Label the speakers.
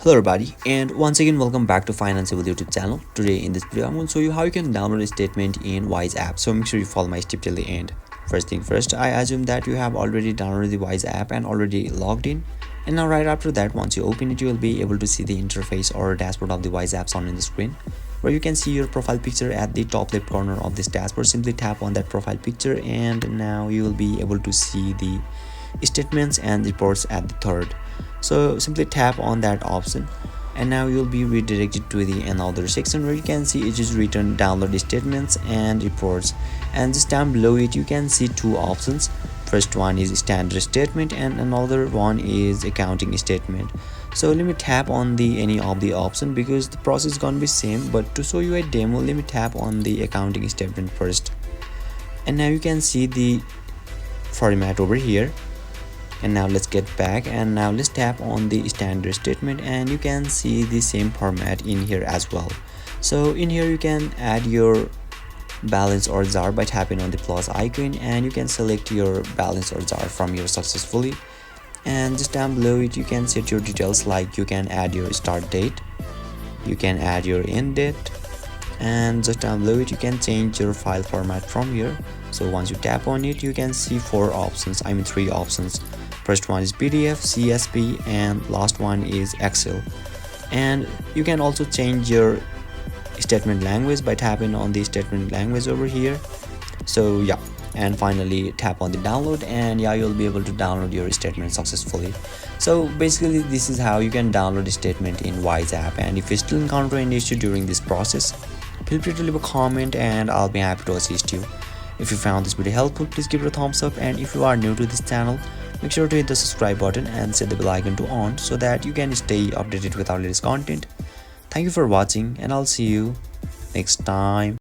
Speaker 1: Hello everybody, and once again welcome back to Financeable YouTube channel. Today in this video I'm going to show you how you can download a statement in Wise app. So make sure you follow my step till the end. First thing first, I assume that you have already downloaded the Wise app and already logged in. And now right after that, once you open it, you will be able to see the interface or dashboard of the Wise apps on the screen, where you can see your profile picture at the top left corner of this dashboard. Simply tap on that profile picture and now you will be able to see the statements and reports at the third. So simply tap on that option and now you'll be redirected to the another section where you can see it is written download statements and reports, and just down below it you can see two options. First one is standard statement and another one is accounting statement. So let me tap on the any of the option because the process is gonna be same, but to show you a demo let me tap on the accounting statement first. And now you can see the format over here. And now let's get back and now let's tap on the standard statement and you can see the same format in here as well. So in here you can add your balance or jar by tapping on the plus icon, and you can select your balance or jar from your successfully, and just down below it you can set your details, like you can add your start date, you can add your end date, and just down below it you can change your file format from here. So once you tap on it you can see three options. First one is PDF, CSV, and last one is Excel. And you can also change your statement language by tapping on the statement language over here. So yeah, and finally tap on the download and yeah, you'll be able to download your statement successfully. So basically this is how you can download a statement in Wise app, and if you still encounter any issue during this process, feel free to leave a comment and I'll be happy to assist you. If you found this video helpful, please give it a thumbs up, and if you are new to this channel, make sure to hit the subscribe button and set the bell icon to on so that you can stay updated with our latest content. Thank you for watching and I'll see you next time.